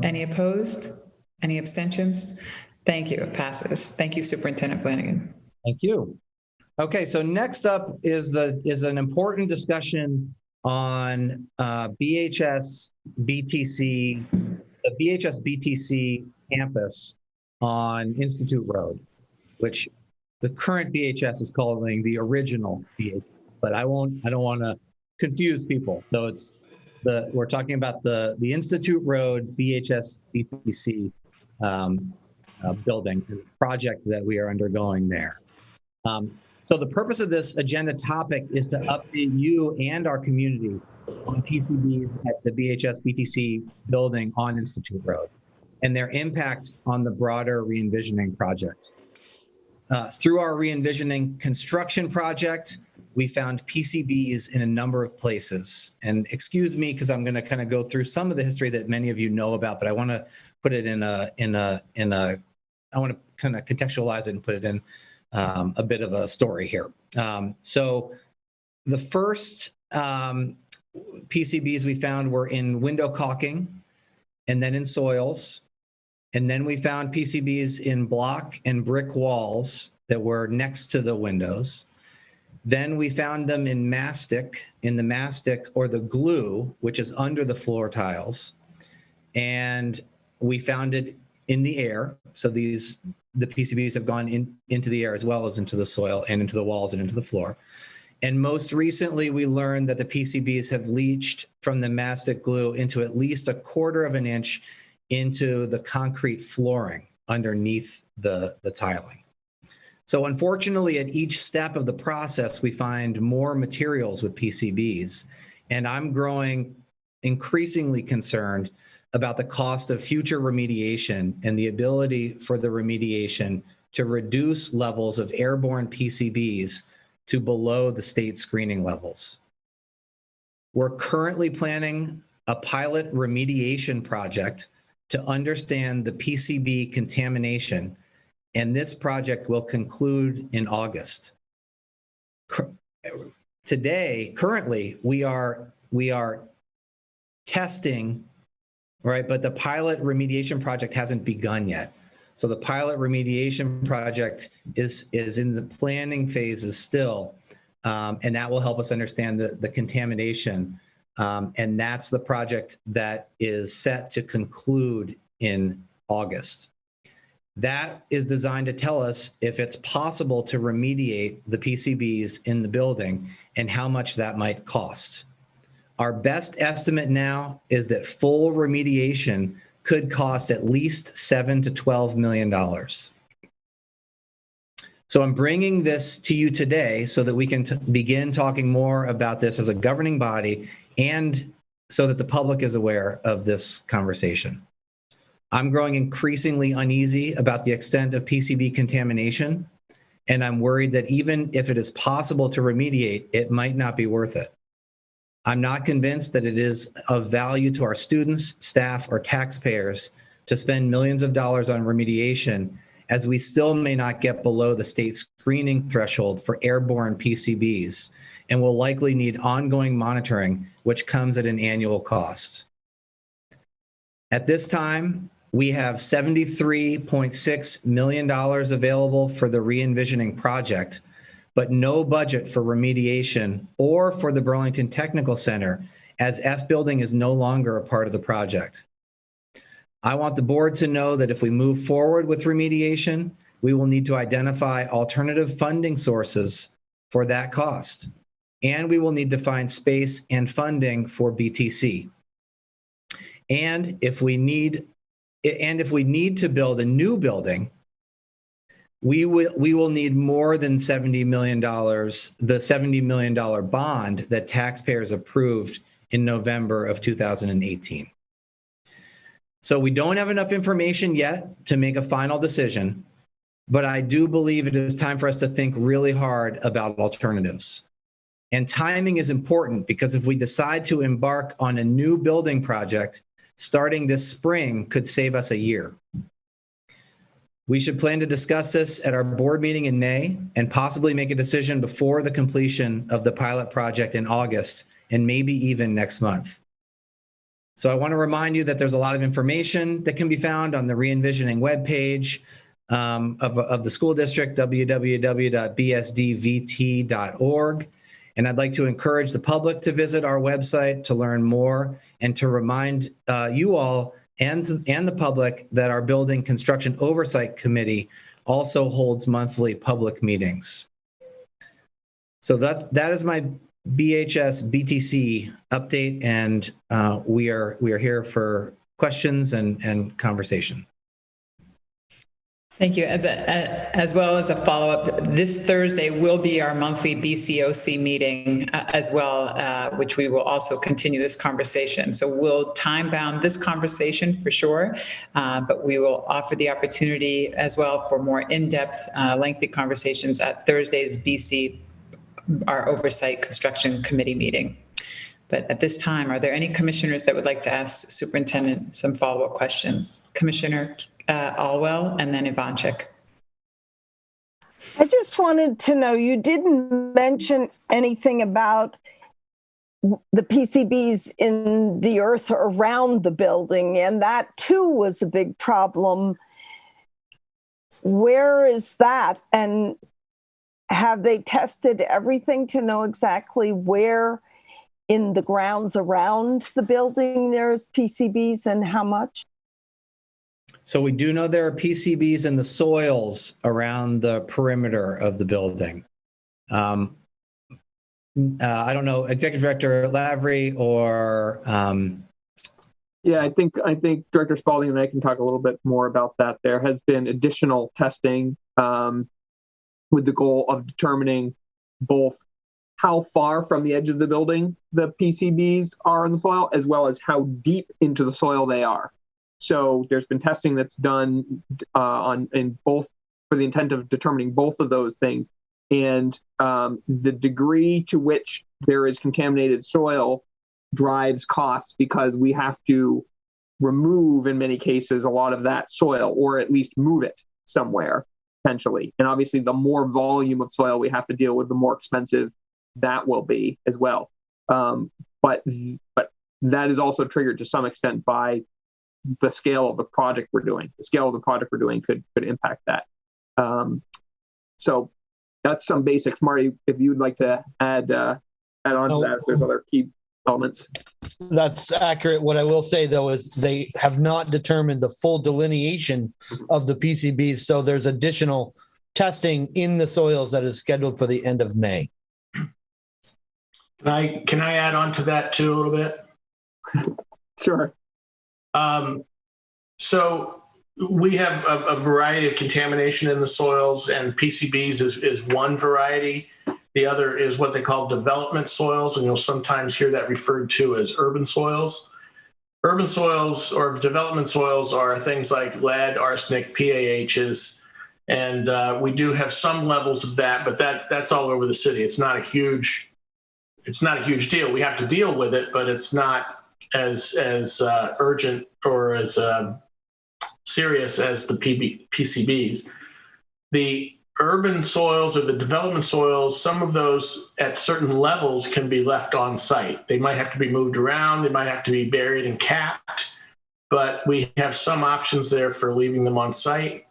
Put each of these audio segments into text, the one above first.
Any opposed? Any abstentions? Thank you. It passes. Thank you, Superintendent Flanagan. Thank you. Okay, so next up is an important discussion on BHS BTC, the BHS BTC campus on Institute Road, which the current BHS is calling the original BHS, but I don't want to confuse people. So we're talking about the Institute Road BHS BTC building, the project that we are undergoing there. So the purpose of this agenda topic is to update you and our community on PCBs at the BHS BTC building on Institute Road and their impact on the broader re-envisioning project. Through our re-envisioning construction project, we found PCBs in a number of places. And excuse me, because I'm going to kind of go through some of the history that many of you know about, but I want to put it I want to kind of contextualize it and put it in a bit of a story here. So the first PCBs we found were in window caulking and then in soils. And then we found PCBs in block and brick walls that were next to the windows. Then we found them in the mastic or the glue, which is under the floor tiles. And we found it in the air. So the PCBs have gone into the air as well as into the soil and into the walls and into the floor. And most recently, we learned that the PCBs have leached from the mastic glue into at least 1/4 of an inch into the concrete flooring underneath the tiling. So unfortunately, at each step of the process, we find more materials with PCBs. And I'm growing increasingly concerned about the cost of future remediation and the ability for the remediation to reduce levels of airborne PCBs to below the state screening levels. We're currently planning a pilot remediation project to understand the PCB contamination, and this project will conclude in August. Currently, we are testing, right? But the pilot remediation project hasn't begun yet. So the pilot remediation project is in the planning phases still, and that will help us understand the contamination. And that's the project that is set to conclude in August. That is designed to tell us if it's possible to remediate the PCBs in the building and how much that might cost. Our best estimate now is that full remediation could cost at least $7 to $12 million. So I'm bringing this to you today so that we can begin talking more about this as a governing body and so that the public is aware of this conversation. I'm growing increasingly uneasy about the extent of PCB contamination, and I'm worried that even if it is possible to remediate, it might not be worth it. I'm not convinced that it is of value to our students, staff, or taxpayers to spend millions of dollars on remediation, as we still may not get below the state screening threshold for airborne PCBs, and will likely need ongoing monitoring, which comes at an annual cost. At this time, we have $73.6 million available for the re-envisioning project, but no budget for remediation or for the Burlington Technical Center, as F building is no longer a part of the project. I want the board to know that if we move forward with remediation, we will need to identify alternative funding sources for that cost. And we will need to find space and funding for BTC. And if we need to build a new building, we will need more than $70 million, the $70 million bond that taxpayers approved in November of 2018. So we don't have enough information yet to make a final decision, but I do believe it is time for us to think really hard about alternatives. And timing is important, because if we decide to embark on a new building project, starting this spring could save us a year. We should plan to discuss this at our board meeting in May and possibly make a decision before the completion of the pilot project in August, and maybe even next month. So I want to remind you that there's a lot of information that can be found on the Re-envisioning webpage of the school district, www.bsdvt.org. And I'd like to encourage the public to visit our website to learn more and to remind you all and the public that our Building Construction Oversight Committee also holds monthly public meetings. So that is my BHS BTC update, and we are here for questions and conversation. Thank you. As well as a follow-up, this Thursday will be our monthly BCOC meeting as well, which we will also continue this conversation. So we'll time-bound this conversation for sure, but we will offer the opportunity as well for more in-depth, lengthy conversations at Thursday's BC, our Oversight Construction Committee meeting. But at this time, are there any commissioners that would like to ask Superintendent some follow-up questions? Commissioner Alwell and then Banchik. I just wanted to know, you didn't mention anything about the PCBs in the earth around the building, and that too was a big problem. Where is that? And have they tested everything to know exactly where in the grounds around the building there's PCBs and how much? So we do know there are PCBs in the soils around the perimeter of the building. I don't know, Executive Director Lavery or... Yeah, I think Director Spalding and I can talk a little bit more about that. There has been additional testing with the goal of determining both how far from the edge of the building the PCBs are in the soil, as well as how deep into the soil they are. So there's been testing that's done in both for the intent of determining both of those things. And the degree to which there is contaminated soil drives costs, because we have to remove, in many cases, a lot of that soil, or at least move it somewhere, potentially. And obviously, the more volume of soil we have to deal with, the more expensive that will be as well. But that is also triggered to some extent by the scale of the project we're doing. The scale of the project we're doing could impact that. So that's some basics. Marty, if you'd like to add on to that, if there's other key elements. That's accurate. What I will say, though, is they have not determined the full delineation of the PCBs, so there's additional testing in the soils that is scheduled for the end of May. Can I add on to that too a little bit? Sure. So we have a variety of contamination in the soils, and PCBs is one variety. The other is what they call development soils, and you'll sometimes hear that referred to as urban soils. Urban soils or development soils are things like lead, arsenic, PAHs, and we do have some levels of that, but that's all over the city. It's not a huge deal. We have to deal with it, but it's not as urgent or as serious as the PCBs. The urban soils or the development soils, some of those at certain levels can be left on site. They might have to be moved around. They might have to be buried and capped, but we have some options there for leaving them on site.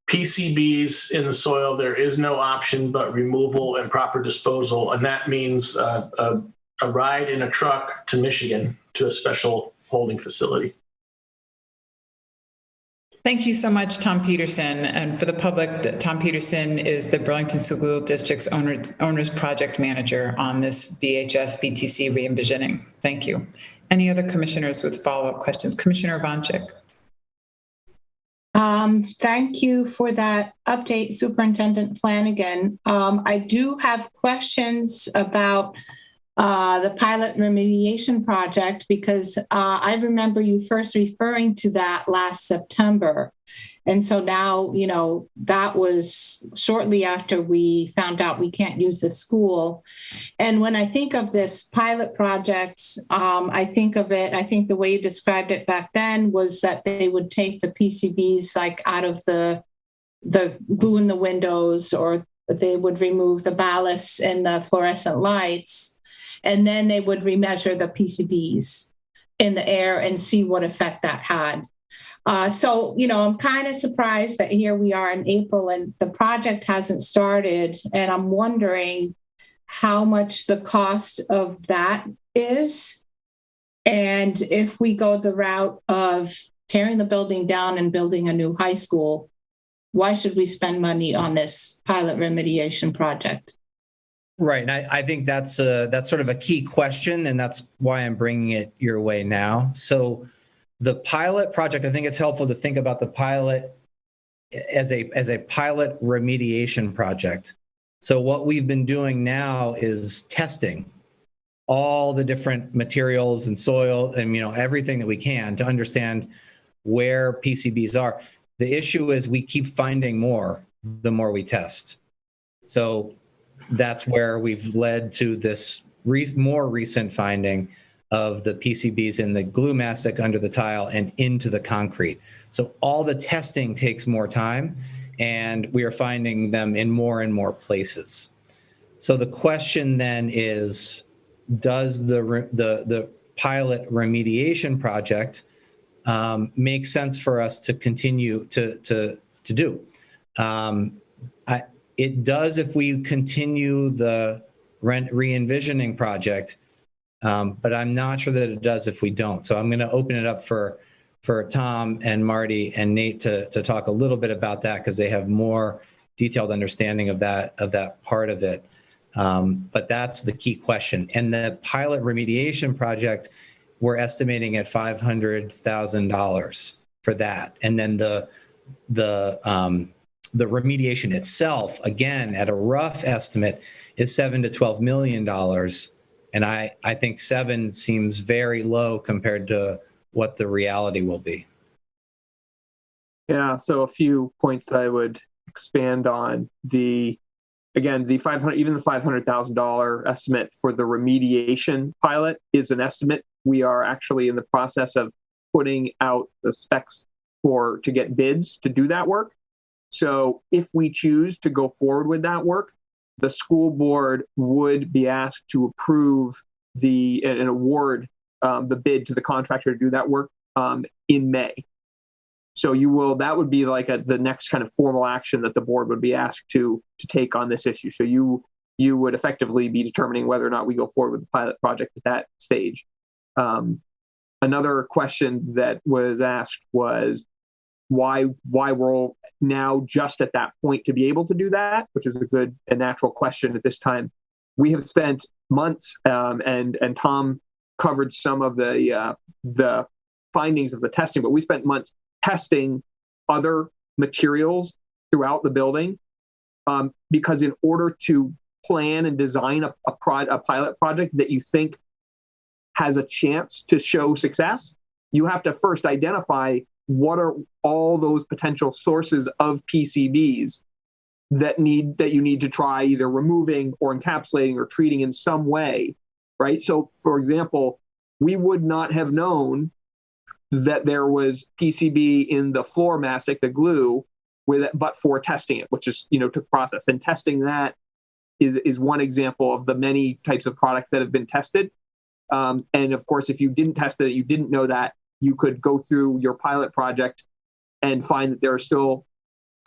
PCBs in the soil, there is no option but removal and proper disposal, and that means a ride in a truck to Michigan to a special holding facility. Thank you so much, Tom Peterson. And for the public, Tom Peterson is the Burlington School District's owner's project manager on this BHS BTC re-envisioning. Thank you. Any other commissioners with follow-up questions? Commissioner Banchik. Thank you for that update, Superintendent Flanagan. I do have questions about the pilot remediation project, because I remember you first referring to that last September. And so now, that was shortly after we found out we can't use the school. And when I think of this pilot project, I think the way you described it back then was that they would take the PCBs like out of the glue in the windows, or they would remove the ballasts and the fluorescent lights, and then they would remeasure the PCBs. in the air and see what effect that had. So, I'm kind of surprised that here we are in April and the project hasn't started. And I'm wondering how much the cost of that is. And if we go the route of tearing the building down and building a new high school, why should we spend money on this pilot remediation project? Right. And I think that's sort of a key question, and that's why I'm bringing it your way now. So the pilot project, I think it's helpful to think about the pilot as a pilot remediation project. So what we've been doing now is testing all the different materials and soil and, everything that we can to understand where PCBs are. The issue is we keep finding more the more we test. So that's where we've led to this more recent finding of the PCBs in the glue mastic under the tile and into the concrete. So all the testing takes more time, and we are finding them in more and more places. So the question then is, does the pilot remediation project make sense for us to continue to do? It does if we continue the re-envisioning project, but I'm not sure that it does if we don't. So I'm going to open it up for Tom and Marty and Nate to talk a little bit about that, because they have more detailed understanding of that part of it. But that's the key question. And the pilot remediation project, we're estimating at $500,000 for that. And then the remediation itself, again, at a rough estimate, is $7 to $12 million. And I think 7 seems very low compared to what the reality will be. Yeah, so a few points I would expand on. The $500,000 estimate for the remediation pilot is an estimate. We are actually in the process of putting out the specs to get bids to do that work. So if we choose to go forward with that work, the school board would be asked to approve and award the bid to the contractor to do that work in May. So that would be like the next kind of formal action that the board would be asked to take on this issue. So you would effectively be determining whether or not we go forward with the pilot project at that stage. Another question that was asked was why we're now just at that point to be able to do that, which is a good and natural question at this time. We have spent months, and Tom covered some of the findings of the testing, but we spent months testing other materials throughout the building, because in order to plan and design a pilot project that you think has a chance to show success, you have to first identify what are all those potential sources of PCBs that you need to try either removing or encapsulating or treating in some way, right? So, for example, we would not have known that there was PCB in the floor mastic, the glue, but for testing it, which is, took process. And testing that is one example of the many types of products that have been tested. And of course, if you didn't test it, you didn't know that, you could go through your pilot project and find that there are still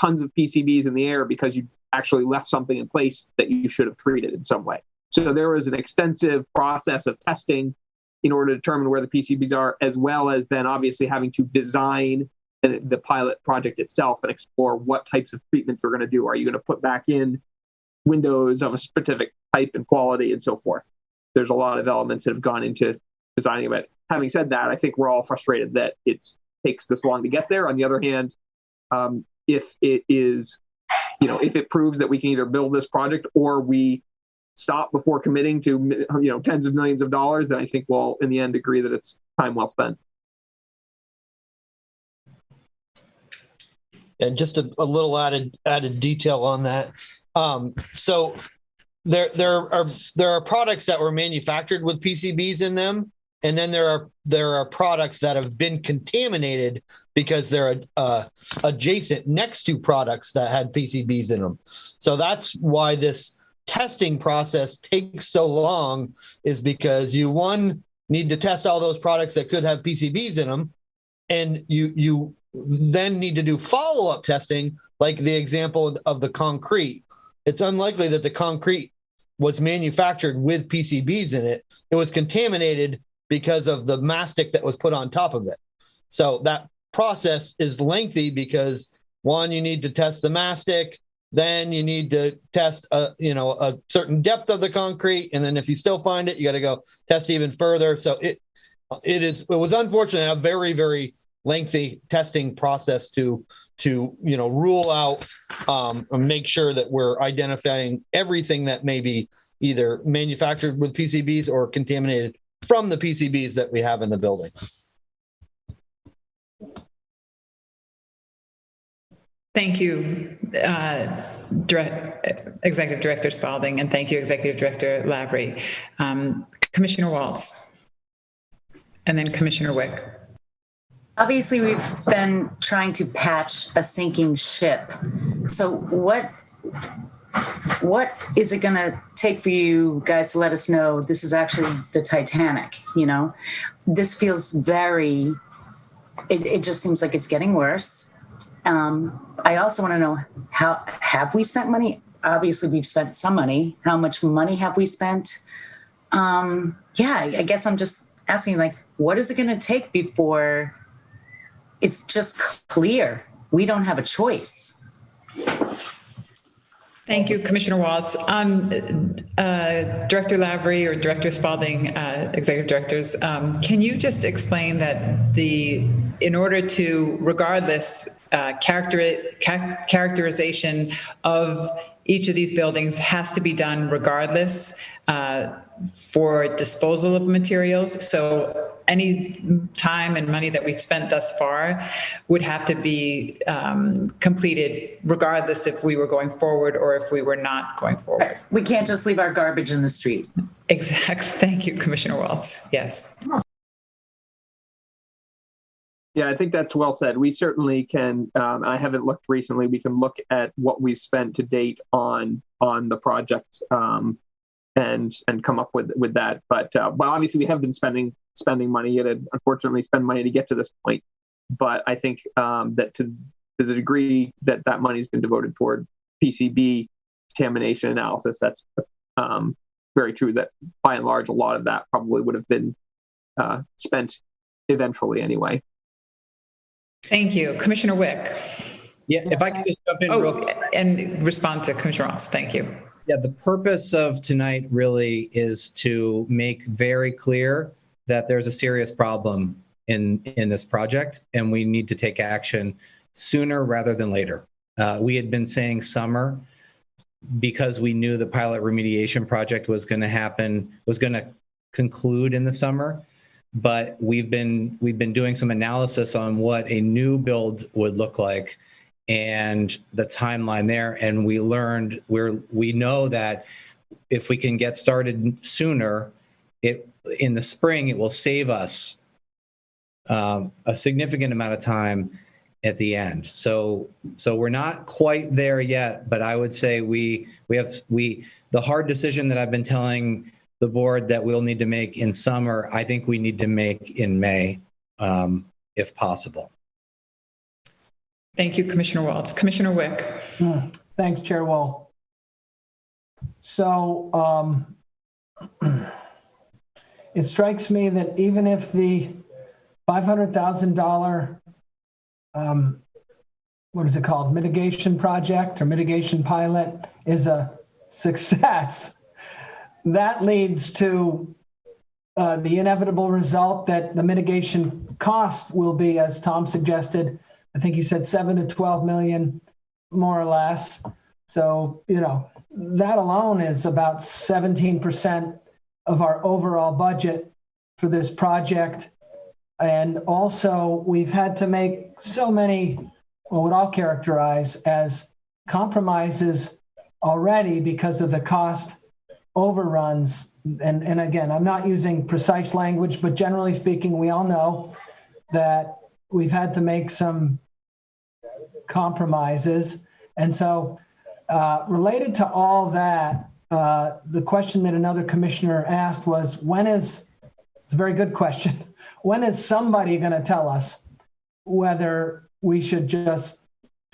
tons of PCBs in the air because you actually left something in place that you should have treated in some way. So there was an extensive process of testing in order to determine where the PCBs are, as well as then obviously having to design the pilot project itself and explore what types of treatments we're going to do. Are you going to put back in windows of a specific type and quality and so forth? There's a lot of elements that have gone into designing it. Having said that, I think we're all frustrated that it takes this long to get there. On the other hand, if it proves that we can either build this project or we stop before committing to tens of millions of dollars, then I think we'll in the end agree that it's time well spent. And just a little added detail on that. So there are products that were manufactured with PCBs in them, and then there are products that have been contaminated because they're adjacent next to products that had PCBs in them. So that's why this testing process takes so long, is because you need to test all those products that could have PCBs in them. And you then need to do follow-up testing, like the example of the concrete. It's unlikely that the concrete was manufactured with PCBs in it. It was contaminated because of the mastic that was put on top of it. So that process is lengthy because, one, you need to test the mastic, then you need to test a certain depth of the concrete, and then if you still find it, you got to go test even further. So it was unfortunately a very, very lengthy testing process to rule out and make sure that we're identifying everything that may be either manufactured with PCBs or contaminated from the PCBs that we have in the building. Thank you, Executive Director Spalding, and thank you, Executive Director Lavery. Commissioner Waltz, and then Commissioner Wick. Obviously, we've been trying to patch a sinking ship. So what is it going to take for you guys to let us know this is actually the Titanic? This feels it just seems like it's getting worse. I also want to know, how have we spent money? Obviously, we've spent some money. How much money have we spent? I guess I'm just asking, what is it going to take before it's just clear we don't have a choice? Thank you, Commissioner Waltz. Director Lavery or Director Spalding, Executive Directors, can you just explain that in order to, regardless, characterization of each of these buildings has to be done regardless for disposal of materials. So any time and money that we've spent thus far would have to be completed regardless if we were going forward or if we were not going forward. We can't just leave our garbage in the street. Exactly. Thank you, Commissioner Waltz. Yes. Yeah, I think that's well said. We certainly can, I haven't looked recently, we can look at what we've spent to date on the project and come up with that. But obviously we have been spending money. You had to unfortunately spend money to get to this point. But I think that to the degree that money's been devoted toward PCB contamination analysis, that's very true, that by and large, a lot of that probably would have been spent eventually anyway. Thank you. Commissioner Wick. Yeah, if I could just jump in real quick. And respond to Commissioner Waltz. Thank you. Yeah, the purpose of tonight really is to make very clear that there's a serious problem in this project, and we need to take action sooner rather than later. We had been saying summer because we knew the pilot remediation project was going to conclude in the summer. But we've been doing some analysis on what a new build would look like and the timeline there. And we learned we know that if we can get started sooner, in the spring, it will save us a significant amount of time at the end. So we're not quite there yet, but I would say the hard decision that I've been telling the board that we'll need to make in summer, I think we need to make in May, if possible. Thank you, Commissioner Waltz. Commissioner Wick. Thanks, Chair Wall. So it strikes me that even if the $500,000, what is it called, mitigation project or mitigation pilot is a success, that leads to the inevitable result that the mitigation cost will be, as Tom suggested, I think he said 7 to 12 million, more or less. So, that alone is about 17% of our overall budget for this project. And also we've had to make so many, what I'll characterize as compromises already because of the cost overruns. And again, I'm not using precise language, but generally speaking, we all know that we've had to make some compromises. And so related to all that, the question that another commissioner asked was, when is It's a very good question. When is somebody going to tell us whether we should just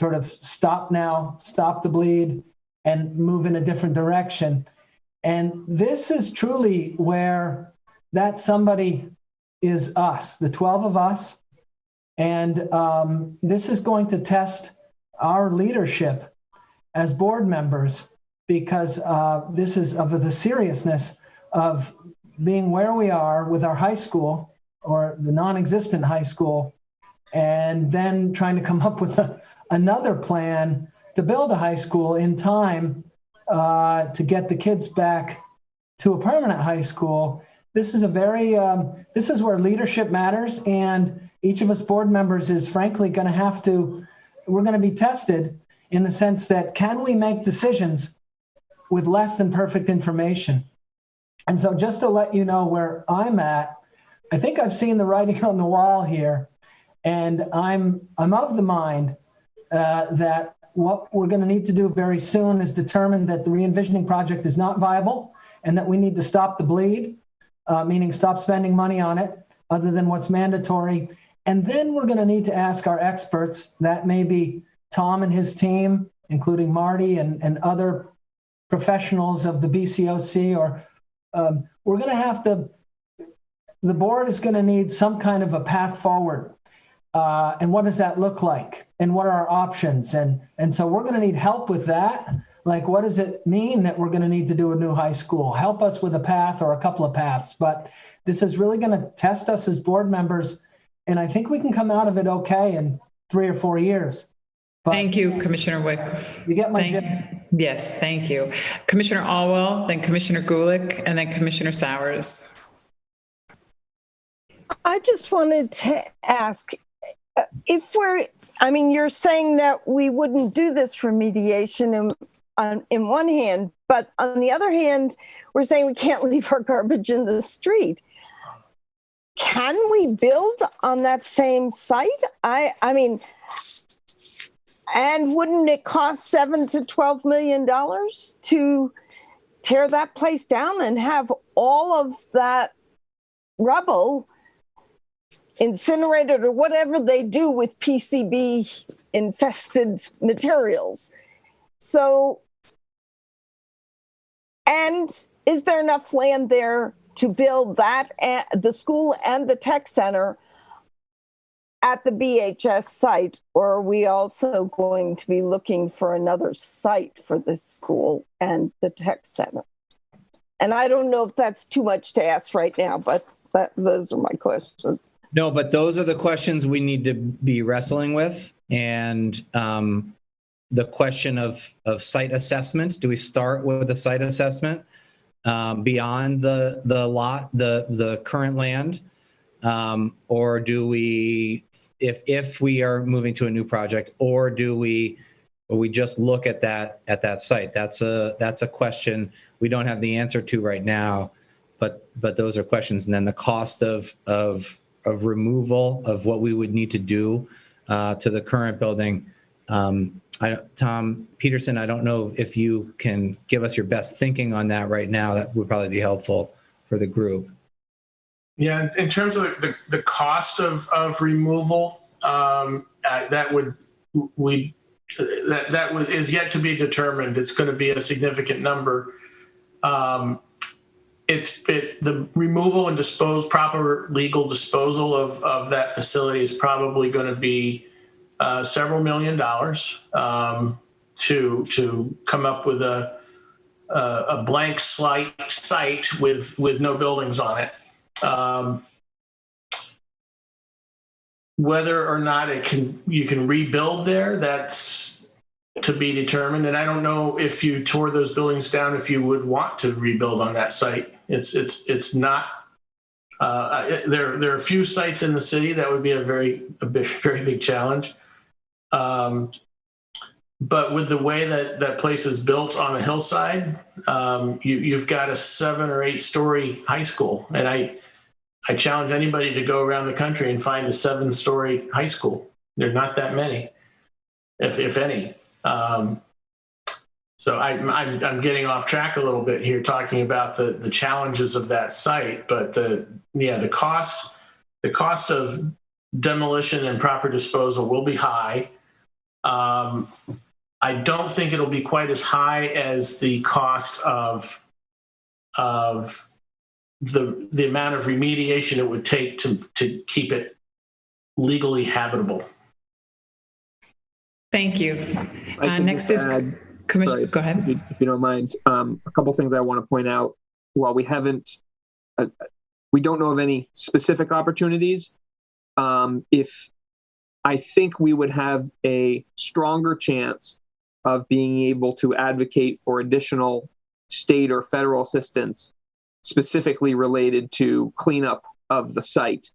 sort of stop now, stop the bleed, and move in a different direction? And this is truly where that somebody is us, the 12 of us. And this is going to test our leadership as board members, because this is of the seriousness of being where we are with our high school, or the non-existent high school, and then trying to come up with another plan to build a high school in time to get the kids back to a permanent high school. This is a very, this is where leadership matters, and each of us board members is frankly going to have to, we're going to be tested in the sense that, can we make decisions with less than perfect information? And so just to let you know where I'm at, I think I've seen the writing on the wall here, and I'm of the mind that what we're going to need to do very soon is determine that the re-envisioning project is not viable and that we need to stop the bleed, meaning stop spending money on it other than what's mandatory. And then we're going to need to ask our experts, that may be Tom and his team, including Marty and other professionals of the BCOC, or we're going to have to, the board is going to need some kind of a path forward. And what does that look like? And what are our options? And so we're going to need help with that. Like, what does it mean that we're going to need to do a new high school? Help us with a path or a couple of paths. But this is really going to test us as board members. And I think we can come out of it okay in 3 or 4 years. But thank you, Commissioner Wick. You get my drift? Yes, thank you. Commissioner Alwell, then Commissioner Gulick, and then Commissioner Sowers. I just wanted to ask, if we're, I mean, you're saying that we wouldn't do this remediation in one hand, but on the other hand, we're saying we can't leave our garbage in the street. Can we build on that same site? I mean, and wouldn't it cost $7 to $12 million to tear that place down and have all of that rubble incinerated, or whatever they do with PCB infested materials? So, and is there enough land there to build that, the school and the tech center at the BHS site? Or are we also going to be looking for another site for this school and the tech center? And I don't know if that's too much to ask right now, but those are my questions. No, but those are the questions we need to be wrestling with. And the question of site assessment, do we start with a site assessment beyond the lot, the current land? Or do we, if we are moving to a new project, or do we just look at that site? That's a question we don't have the answer to right now, but those are questions. And then the cost of removal of what we would need to do to the current building. Tom Peterson, I don't know if you can give us your best thinking on that right now. That would probably be helpful for the group. Yeah, in terms of the cost of removal, that is yet to be determined. It's going to be a significant number. The removal and proper legal disposal of that facility is probably going to be several $1 million to come up with a blank site with no buildings on it. Whether or not you can rebuild there, that's to be determined. And I don't know, if you tore those buildings down, if you would want to rebuild on that site. It's not. There are a few sites in the city that would be a very big challenge. But with the way that place is built on a hillside, you've got a 7 or 8 story high school, and I challenge anybody to go around the country and find a 7-story high school. There are not that many, if any. So I'm getting off track a little bit here, talking about the challenges of that site, but the cost of demolition and proper disposal will be high. I don't think it'll be quite as high as the cost of the amount of remediation it would take to keep it legally habitable. Thank you. Next is Commissioner. Go ahead. If you don't mind, a couple things I want to point out. While we don't know of any specific opportunities, if I think we would have a stronger chance of being able to advocate for additional state or federal assistance specifically related to cleanup of the site.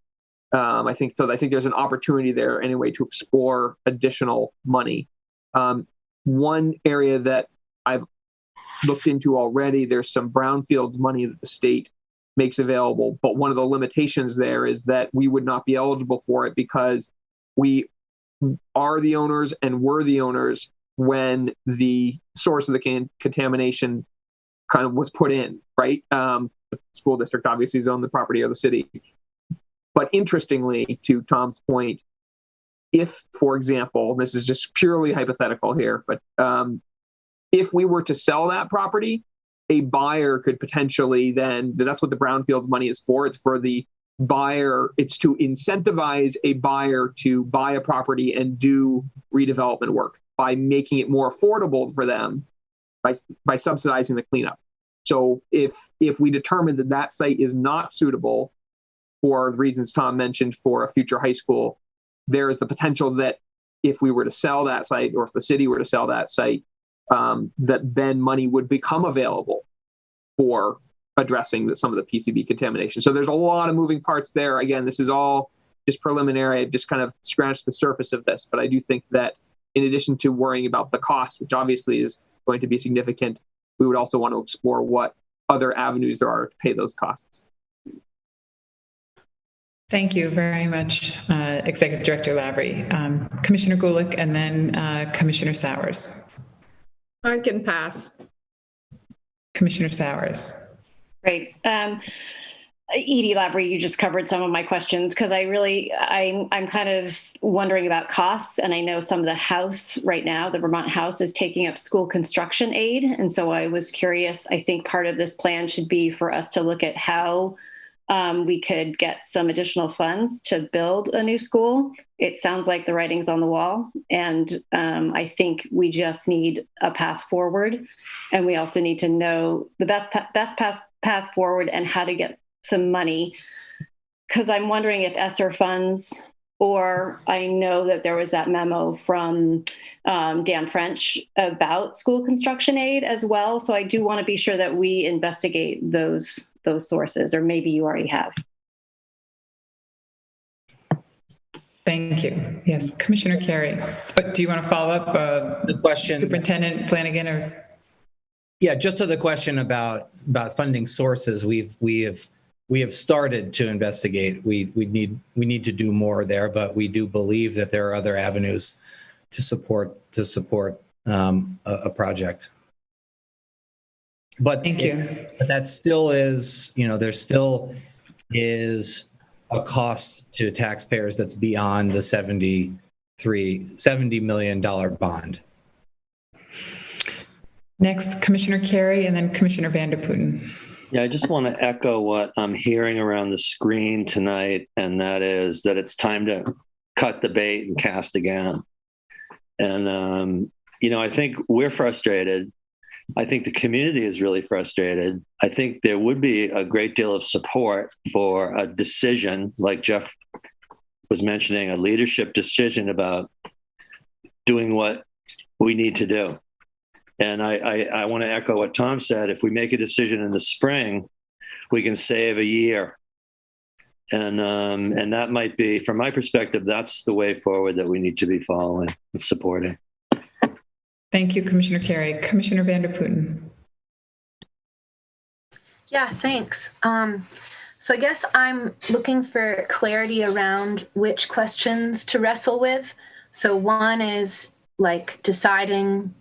I think there's an opportunity there anyway to explore additional money. One area that I've looked into already, there's some brownfields money that the state makes available, but one of the limitations there is that we would not be eligible for it because we are the owners and were the owners when the source of the contamination kind of was put in, right? The school district obviously is on the property of the city. But interestingly, to Tom's point, if, for example, this is just purely hypothetical here, but if we were to sell that property, a buyer could potentially then, that's what the brownfields money is for. It's for the buyer. It's to incentivize a buyer to buy a property and do redevelopment work by making it more affordable for them by subsidizing the cleanup. So if we determine that that site is not suitable for the reasons Tom mentioned for a future high school, there is the potential that if we were to sell that site, or if the city were to sell that site, that then money would become available for addressing some of the PCB contamination. So there's a lot of moving parts there. Again, this is all just preliminary. I've just kind of scratched the surface of this, but I do think that in addition to worrying about the cost, which obviously is going to be significant, we would also want to explore what other avenues there are to pay those costs. Thank you very much, Executive Director Lavery. Commissioner Gulick, and then Commissioner Sowers. I can pass. Commissioner Sowers. Great. Edie Lavery, you just covered some of my questions because I'm kind of wondering about costs, and I know some of the House right now, the Vermont House, is taking up school construction aid, and so I was curious. I think part of this plan should be for us to look at how we could get some additional funds to build a new school. It sounds like the writing's on the wall, and I think we just need a path forward, and we also need to know the best path forward and how to get some money, because I'm wondering if ESSER funds, or I know that there was that memo from Dan French about school construction aid as well. So I do want to be sure that we investigate those sources, or maybe you already have. Thank you. Yes, Commissioner Kerry. Do you want to follow up the question, Superintendent Flanagan? Or yeah, just to the question about funding sources, we have started to investigate. We need to do more there, but we do believe that there are other avenues to support a project. But thank you. But that still is, there still is a cost to taxpayers that's beyond the $70 million bond. Next, Commissioner Kerry, and then Commissioner Van Der Putten. Yeah, I just want to echo what I'm hearing around the screen tonight, and that is that it's time to cut the bait and cast again. And, I think we're frustrated. I think the community is really frustrated. I think there would be a great deal of support for a decision, like Jeff was mentioning, a leadership decision about doing what we need to do. And I want to echo what Tom said. If we make a decision in the spring, we can save a year. And that might be, from my perspective, that's the way forward that we need to be following and supporting. Thank you, Commissioner Kerry. Commissioner Van Der Putten. Yeah, thanks. So I guess I'm looking for clarity around which questions to wrestle with. So one is like deciding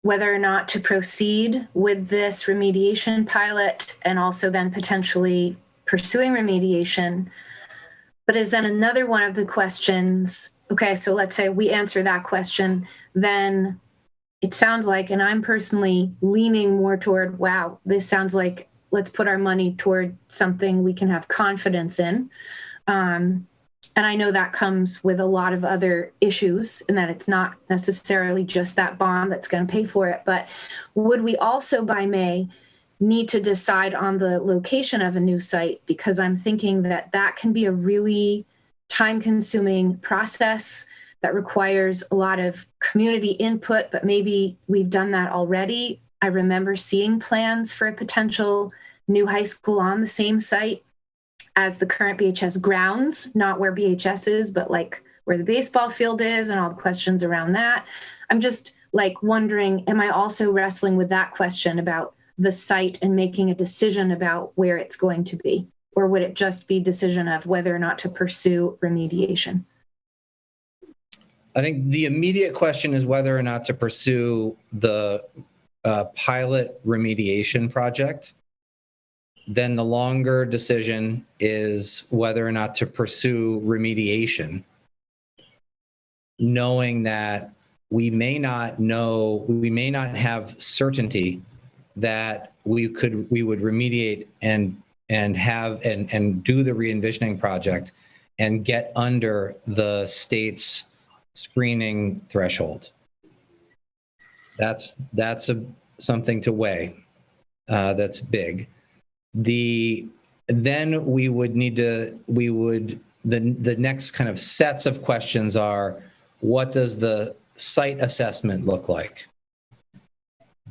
whether or not to proceed with this remediation pilot and also then potentially pursuing remediation. But is then another one of the questions, okay, so let's say we answer that question, then it sounds like, and I'm personally leaning more toward, wow, this sounds like let's put our money toward something we can have confidence in. And I know that comes with a lot of other issues and that it's not necessarily just that bond that's going to pay for it. But would we also by May need to decide on the location of a new site? Because I'm thinking that that can be a really time-consuming process that requires a lot of community input, but maybe we've done that already. I remember seeing plans for a potential new high school on the same site as the current BHS grounds, not where BHS is, but like where the baseball field is and all the questions around that. I'm just like wondering, am I also wrestling with that question about the site and making a decision about where it's going to be? Or would it just be decision of whether or not to pursue remediation? I think the immediate question is whether or not to pursue the pilot remediation project. Then the longer decision is whether or not to pursue remediation, knowing that we may not have certainty that we would remediate and do the re-envisioning project and get under the state's screening threshold. That's something to weigh. That's big. The next kind of sets of questions are, what does the site assessment look like?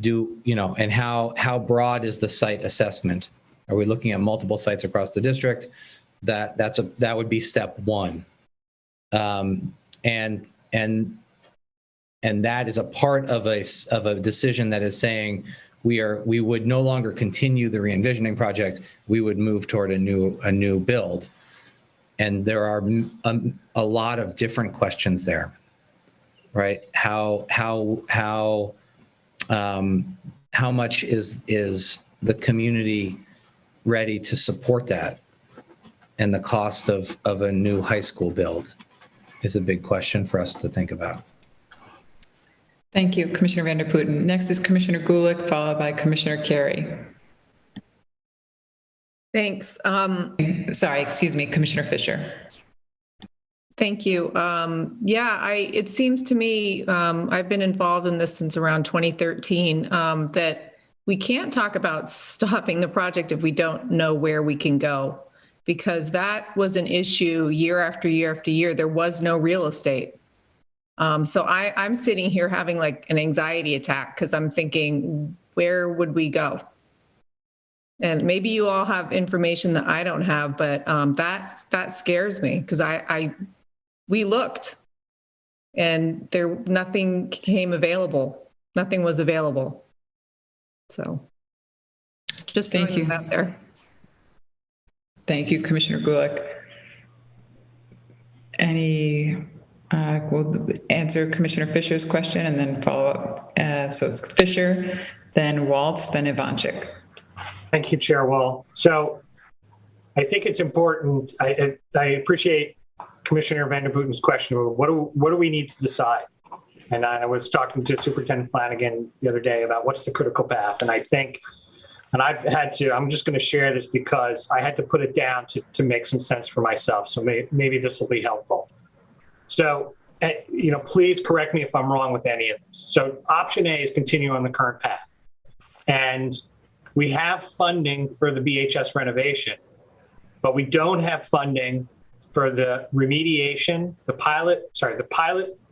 And how broad is the site assessment? Are we looking at multiple sites across the district? That would be step one. And that is a part of a decision that is saying we would no longer continue the re-envisioning project. We would move toward a new build. And there are a lot of different questions there, right? How much is the community ready to support that? And the cost of a new high school build is a big question for us to think about. Thank you, Commissioner Van der Putten. Next is Commissioner Gulick, followed by Commissioner Kerry. Thanks. Commissioner Fisher. Thank you. It seems to me, I've been involved in this since around 2013, that we can't talk about stopping the project if we don't know where we can go, because that was an issue year after year after year. There was no real estate. So I'm sitting here having like an anxiety attack because I'm thinking, where would we go? And maybe you all have information that I don't have, but that scares me because we looked and nothing came available. Nothing was available. So just thank you out there. Thank you, Commissioner Gulick. We'll answer Commissioner Fisher's question and then follow up. So it's Fisher, then Waltz, then Banchik. Thank you, Chair Wall. So I think it's important. I appreciate Commissioner Van der Putten's question about what do we need to decide? And I was talking to Superintendent Flanagan the other day about what's the critical path. And I think, and I'm just going to share this because I had to put it down to make some sense for myself. So maybe this will be helpful. So, please correct me if I'm wrong with any of this. So option A is continue on the current path. And we have funding for the BHS renovation, but we don't have funding for the remediation, the pilot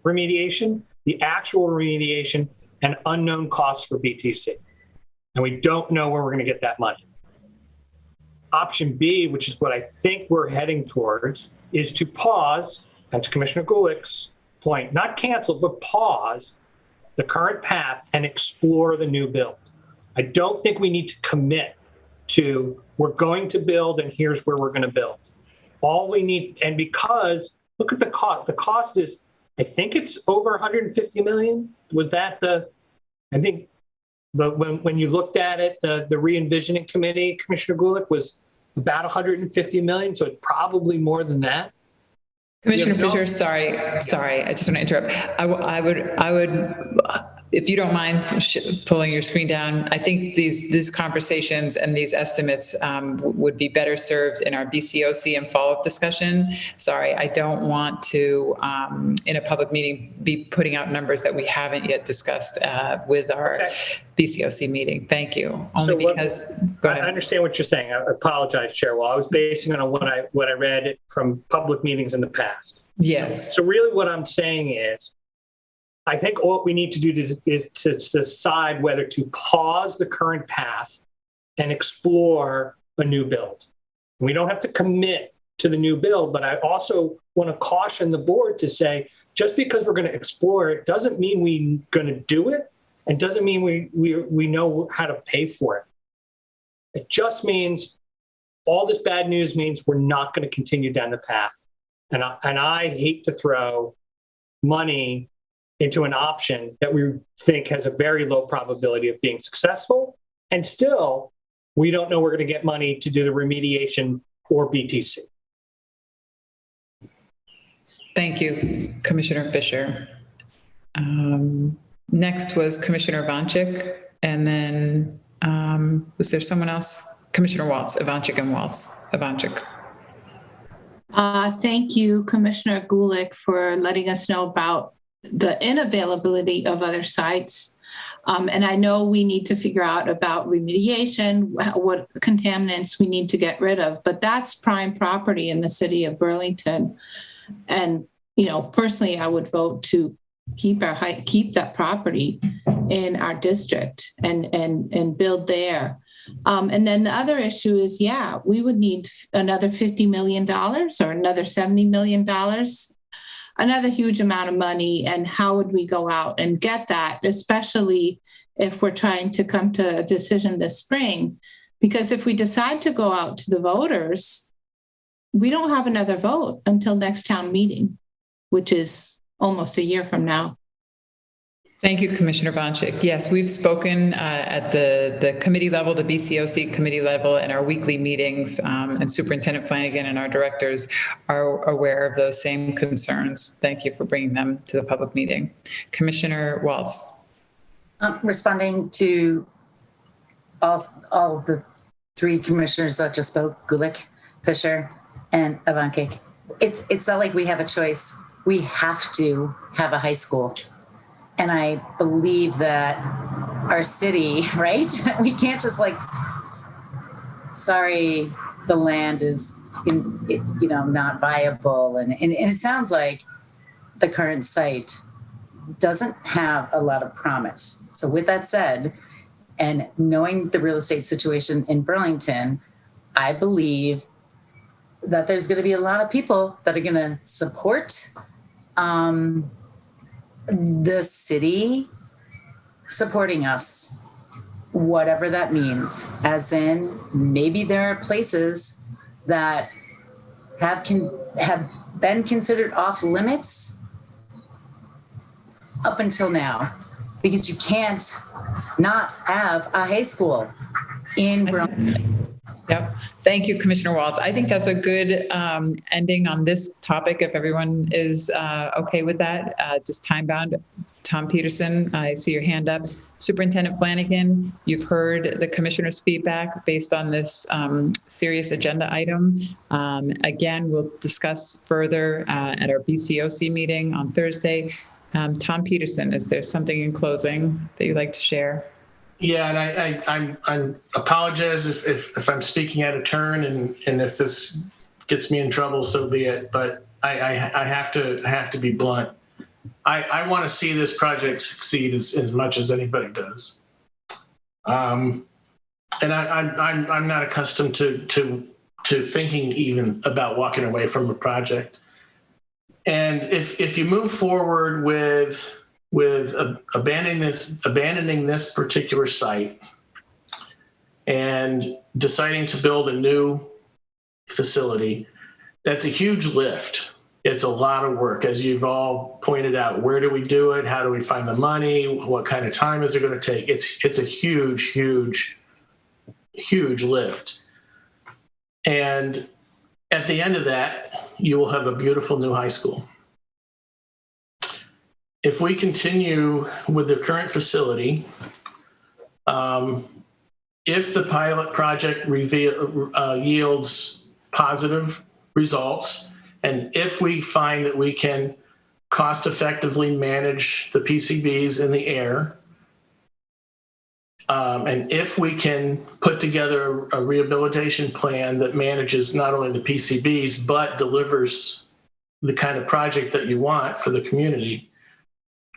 remediation, the actual remediation, and unknown costs for BTC. And we don't know where we're going to get that money. Option B, which is what I think we're heading towards, is to pause, and to Commissioner Gulick's point, not cancel, but pause the current path and explore the new build. I don't think we need to commit to we're going to build and here's where we're going to build. All we need, and because look at the cost is, I think it's over 150 million. Was that the I think when you looked at it, the re-envisioning committee, Commissioner Gulick, was about 150 million, so it's probably more than that. Commissioner Fisher, sorry, I just want to interrupt. I would, if you don't mind pulling your screen down, I think these conversations and these estimates would be better served in our BCOC and follow-up discussion. Sorry, I don't want to, in a public meeting, be putting out numbers that we haven't yet discussed with our BCOC meeting. Thank you. Go ahead. I understand what you're saying. I apologize, Chair. Well, I was basing it on what I read from public meetings in the past. Yes. So really what I'm saying is, I think what we need to do is to decide whether to pause the current path and explore a new build. We don't have to commit to the new build, but I also want to caution the board to say, just because we're going to explore it doesn't mean we're going to do it, and doesn't mean we know how to pay for it. It just means all this bad news means we're not going to continue down the path. And I hate to throw money into an option that we think has a very low probability of being successful. And still, we don't know we're going to get money to do the remediation or BTC. Thank you, Commissioner Fisher. Next was Commissioner Banchik, and then was there someone else? Commissioner Waltz, Banchik and Waltz. Banchik. Thank you, Commissioner Gulick, for letting us know about the unavailability of other sites. And I know we need to figure out about remediation, what contaminants we need to get rid of, but that's prime property in the city of Burlington. And, personally, I would vote to keep that property in our district and build there. And then the other issue is, we would need another $50 million or another $70 million, another huge amount of money. And how would we go out and get that, especially if we're trying to come to a decision this spring? Because if we decide to go out to the voters, we don't have another vote until next town meeting, which is almost a year from now. Thank you, Commissioner Banchik. Yes, we've spoken at the committee level, the BCOC committee level, in our weekly meetings, and Superintendent Flanagan and our directors are aware of those same concerns. Thank you for bringing them to the public meeting. Commissioner Waltz. Responding to all the three commissioners that just spoke, Gulick, Fisher, and Banchik. It's not like we have a choice. We have to have a high school. And I believe that our city, right? We can't just sorry, the land is, not viable. And it sounds like the current site doesn't have a lot of promise. So with that said, and knowing the real estate situation in Burlington, I believe that there's going to be a lot of people that are going to support the city supporting us, whatever that means, as in maybe there are places that have been considered off limits up until now, because you can't not have a high school in Burlington. Yep. Thank you, Commissioner Waltz. I think that's a good ending on this topic, if everyone is okay with that. Just time bound. Tom Peterson, I see your hand up. Superintendent Flanagan, you've heard the commissioner's feedback based on this serious agenda item. Again, we'll discuss further at our BCOC meeting on Thursday. Tom Peterson, is there something in closing that you'd like to share? Yeah, and I apologize if I'm speaking out of turn, and if this gets me in trouble, so be it. But I have to be blunt. I want to see this project succeed as much as anybody does. And I'm not accustomed to thinking even about walking away from a project. And if you move forward with abandoning this particular site and deciding to build a new facility, that's a huge lift. It's a lot of work, as you've all pointed out. Where do we do it? How do we find the money? What kind of time is it going to take? It's a huge, huge, huge lift. And at the end of that, you will have a beautiful new high school. If we continue with the current facility, if the pilot project yields positive results, and if we find that we can cost effectively manage the PCBs in the air, and if we can put together a rehabilitation plan that manages not only the PCBs, but delivers the kind of project that you want for the community,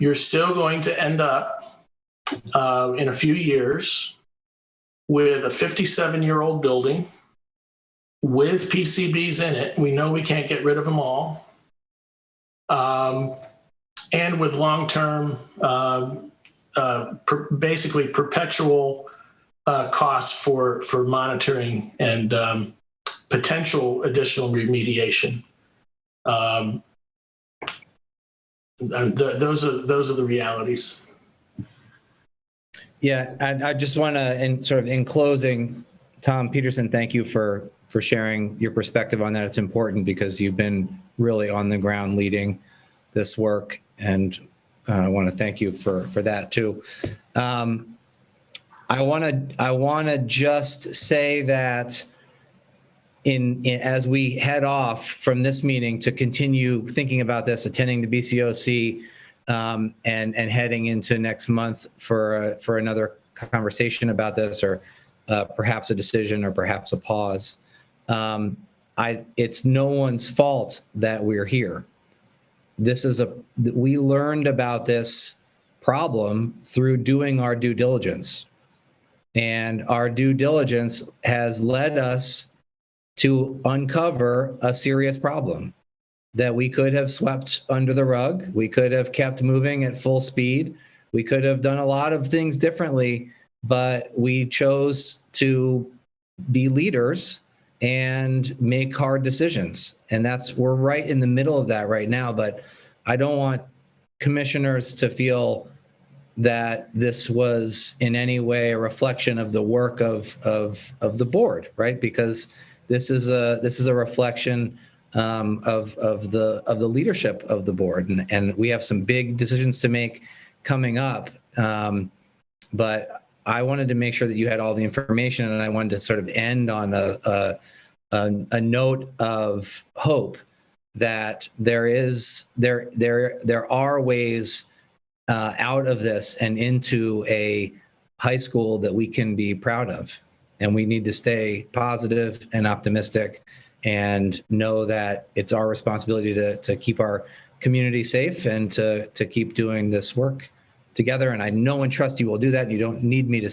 you're still going to end up in a few years with a 57-year-old building with PCBs in it. We know we can't get rid of them all. And with long-term, basically perpetual costs for monitoring and potential additional remediation. Those are the realities. Yeah, I just want to, in closing, Tom Peterson, thank you for sharing your perspective on that. It's important because you've been really on the ground leading this work, and I want to thank you for that too. I want to just say that as we head off from this meeting to continue thinking about this, attending the BCOC, and heading into next month for another conversation about this, or perhaps a decision, or perhaps a pause. It's no one's fault that we're here. We learned about this problem through doing our due diligence, and our due diligence has led us to uncover a serious problem that we could have swept under the rug. We could have kept moving at full speed. We could have done a lot of things differently, but we chose to be leaders and make hard decisions. And we're right in the middle of that right now. But I don't want commissioners to feel that this was in any way a reflection of the work of the board, right? Because this is a reflection of the leadership of the board, and we have some big decisions to make coming up. But I wanted to make sure that you had all the information, and I wanted to sort of end on a note of hope that there are ways out of this and into a high school that we can be proud of. And we need to stay positive and optimistic and know that it's our responsibility to keep our community safe and to keep doing this work together. And I know and trust you will do that. And you don't need me to